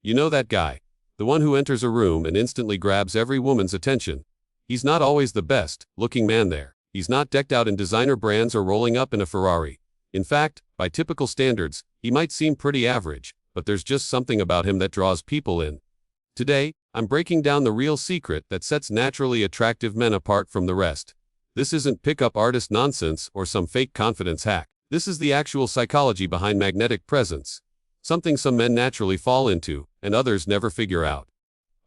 You know that guy. The one who enters a room and instantly grabs every woman's attention. He's not always the best-looking man there. He's not decked out in designer brands or rolling up in a Ferrari. In fact, by typical standards, he might seem pretty average, but there's just something about him that draws people in. Today, I'm breaking down the real secret that sets naturally attractive men apart from the rest. This isn't pick-up artist nonsense or some fake confidence hack. This is the actual psychology behind magnetic presence. Something some men naturally fall into, and others never figure out.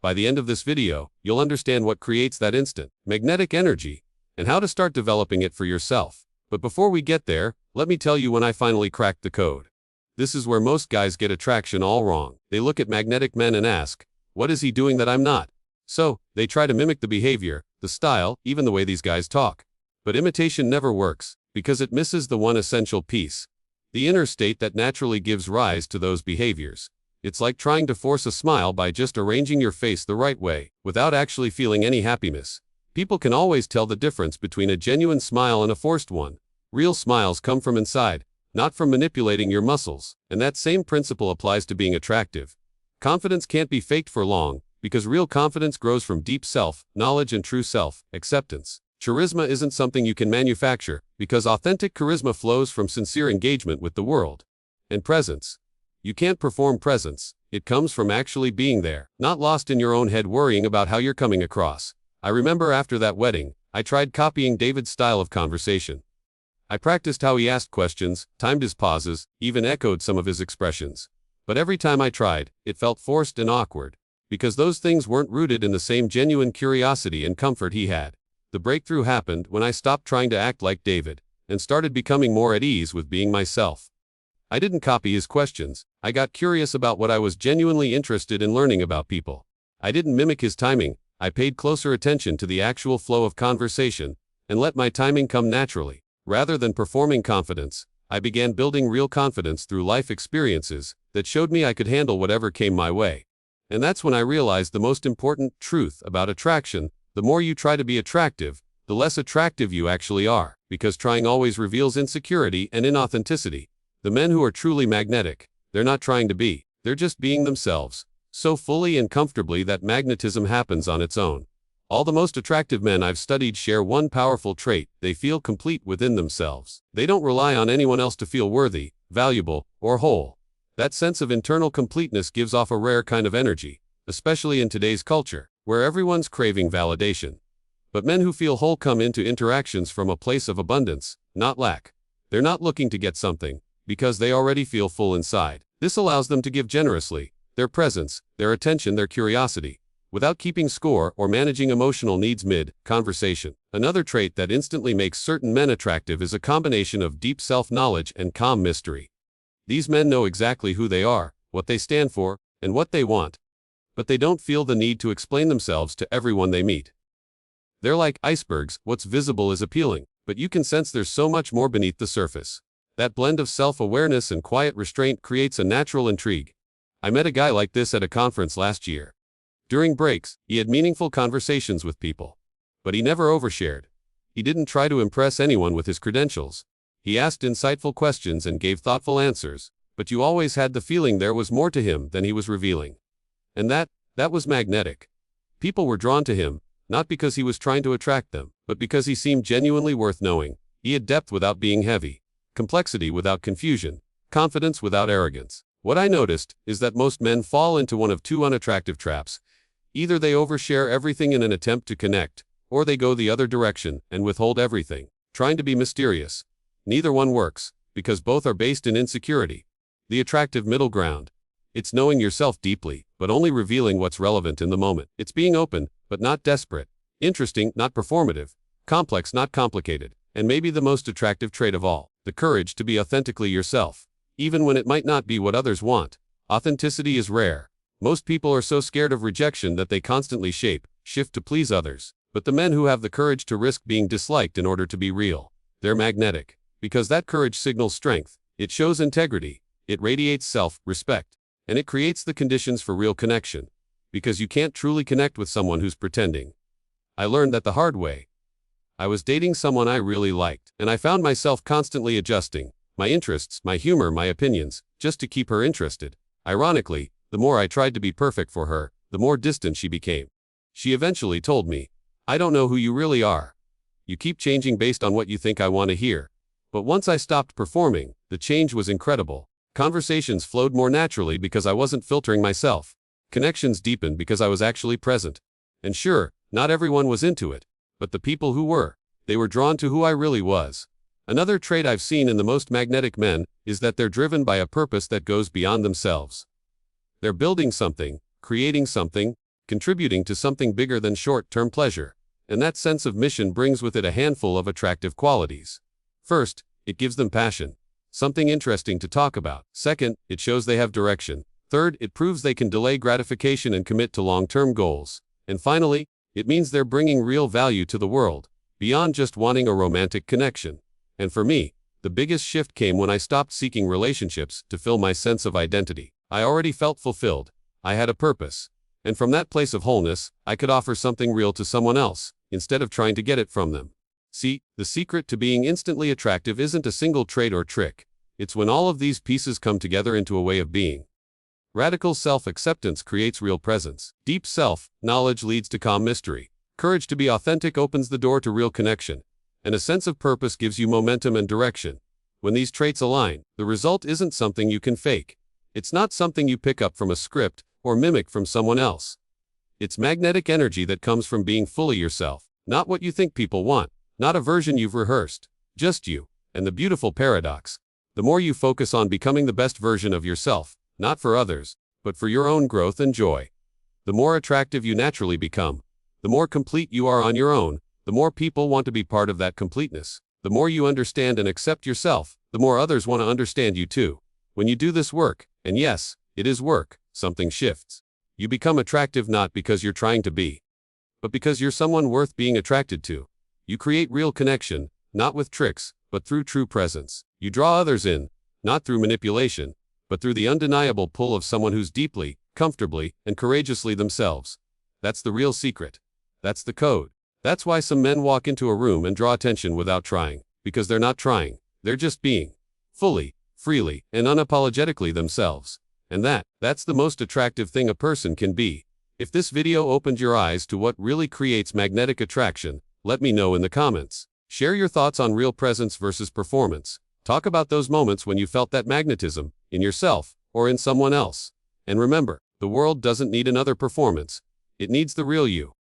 By the end of this video, you'll understand what creates that instant magnetic energy, and how to start developing it for yourself. But before we get there, let me tell you when I finally cracked the code. This is where most guys get attraction all wrong. They look at magnetic men and ask, what is he doing that I'm not? So, they try to mimic the behavior, the style, even the way these guys talk. But imitation never works, because it misses the one essential piece. The inner state that naturally gives rise to those behaviors. It's like trying to force a smile by just arranging your face the right way, without actually feeling any happiness. People can always tell the difference between a genuine smile and a forced one. Real smiles come from inside, not from manipulating your muscles, and that same principle applies to being attractive. Confidence can't be faked for long, because real confidence grows from deep self-knowledge and true self-acceptance. Charisma isn't something you can manufacture, because authentic charisma flows from sincere engagement with the world. And presence. You can't perform presence. It comes from actually being there, not lost in your own head worrying about how you're coming across. I remember after that wedding, I tried copying David's style of conversation. I practiced how he asked questions, timed his pauses, even echoed some of his expressions. But every time I tried, it felt forced and awkward, because those things weren't rooted in the same genuine curiosity and comfort he had. The breakthrough happened when I stopped trying to act like David, and started becoming more at ease with being myself. I didn't copy his questions. I got curious about what I was genuinely interested in learning about people. I didn't mimic his timing. I paid closer attention to the actual flow of conversation, and let my timing come naturally. Rather than performing confidence, I began building real confidence through life experiences that showed me I could handle whatever came my way. And that's when I realized the most important truth about attraction: the more you try to be attractive, the less attractive you actually are, because trying always reveals insecurity and inauthenticity. The men who are truly magnetic, they're not trying to be, they're just being themselves, so fully and comfortably that magnetism happens on its own. All the most attractive men I've studied share one powerful trait: they feel complete within themselves. They don't rely on anyone else to feel worthy, valuable, or whole. That sense of internal completeness gives off a rare kind of energy, especially in today's culture, where everyone's craving validation. But men who feel whole come into interactions from a place of abundance, not lack. They're not looking to get something, because they already feel full inside. This allows them to give generously, their presence, their attention, their curiosity, without keeping score or managing emotional needs mid-conversation. Another trait that instantly makes certain men attractive is a combination of deep self-knowledge and calm mystery. These men know exactly who they are, what they stand for, and what they want. But they don't feel the need to explain themselves to everyone they meet. They're like icebergs. What's visible is appealing, but you can sense there's so much more beneath the surface. That blend of self-awareness and quiet restraint creates a natural intrigue. I met a guy like this at a conference last year. During breaks, he had meaningful conversations with people. But he never overshared. He didn't try to impress anyone with his credentials. He asked insightful questions and gave thoughtful answers, but you always had the feeling there was more to him than he was revealing. And that was magnetic. People were drawn to him, not because he was trying to attract them, but because he seemed genuinely worth knowing. He had depth without being heavy, complexity without confusion, confidence without arrogance. What I noticed is that most men fall into one of two unattractive traps. Either they overshare everything in an attempt to connect, or they go the other direction and withhold everything, trying to be mysterious. Neither one works, because both are based in insecurity. The attractive middle ground. It's knowing yourself deeply, but only revealing what's relevant in the moment. It's being open, but not desperate. Interesting, not performative. Complex, not complicated. And maybe the most attractive trait of all, the courage to be authentically yourself, even when it might not be what others want. Authenticity is rare. Most people are so scared of rejection that they constantly shift to please others. But the men who have the courage to risk being disliked in order to be real, they're magnetic. Because that courage signals strength. It shows integrity. It radiates self-respect. And it creates the conditions for real connection. Because you can't truly connect with someone who's pretending. I learned that the hard way. I was dating someone I really liked, and I found myself constantly adjusting my interests, my humor, my opinions, just to keep her interested. Ironically, The more I tried to be perfect for her, the more distant she became. She eventually told me, "I don't know who you really are. You keep changing based on what you think I want to hear." But once I stopped performing, the change was incredible. Conversations flowed more naturally because I wasn't filtering myself. Connections deepened because I was actually present. And sure, not everyone was into it, but the people who were, they were drawn to who I really was. Another trait I've seen in the most magnetic men is that they're driven by a purpose that goes beyond themselves. They're building something, creating something, contributing to something bigger than short-term pleasure. And that sense of mission brings with it a handful of attractive qualities. First, it gives them passion, something interesting to talk about. Second, it shows they have direction. Third, it proves they can delay gratification and commit to long-term goals. And finally, it means they're bringing real value to the world, beyond just wanting a romantic connection. And for me, the biggest shift came when I stopped seeking relationships to fill my sense of identity. I already felt fulfilled. I had a purpose. And from that place of wholeness, I could offer something real to someone else, instead of trying to get it from them. See, the secret to being instantly attractive isn't a single trait or trick. It's when all of these pieces come together into a way of being. Radical self-acceptance creates real presence. Deep self-knowledge leads to calm mystery. Courage to be authentic opens the door to real connection. And a sense of purpose gives you momentum and direction. When these traits align, the result isn't something you can fake. It's not something you pick up from a script or mimic from someone else. It's magnetic energy that comes from being fully yourself, not what you think people want, not a version you've rehearsed, just you. And the beautiful paradox: the more you focus on becoming the best version of yourself, not for others, but for your own growth and joy, the more attractive you naturally become. The more complete you are on your own, the more people want to be part of that completeness. The more you understand and accept yourself, the more others want to understand you too. When you do this work, and yes, it is work, something shifts. You become attractive not because you're trying to be, but because you're someone worth being attracted to. You create real connection, not with tricks, but through true presence. You draw others in, not through manipulation, but through the undeniable pull of someone who's deeply, comfortably, and courageously themselves. That's the real secret. That's the code. That's why some men walk into a room and draw attention without trying, because they're not trying, they're just being, fully, freely, and unapologetically themselves. And that's the most attractive thing a person can be. If this video opened your eyes to what really creates magnetic attraction, let me know in the comments. Share your thoughts on real presence versus performance. Talk about those moments when you felt that magnetism, in yourself, or in someone else. And remember, the world doesn't need another performance. It needs the real you.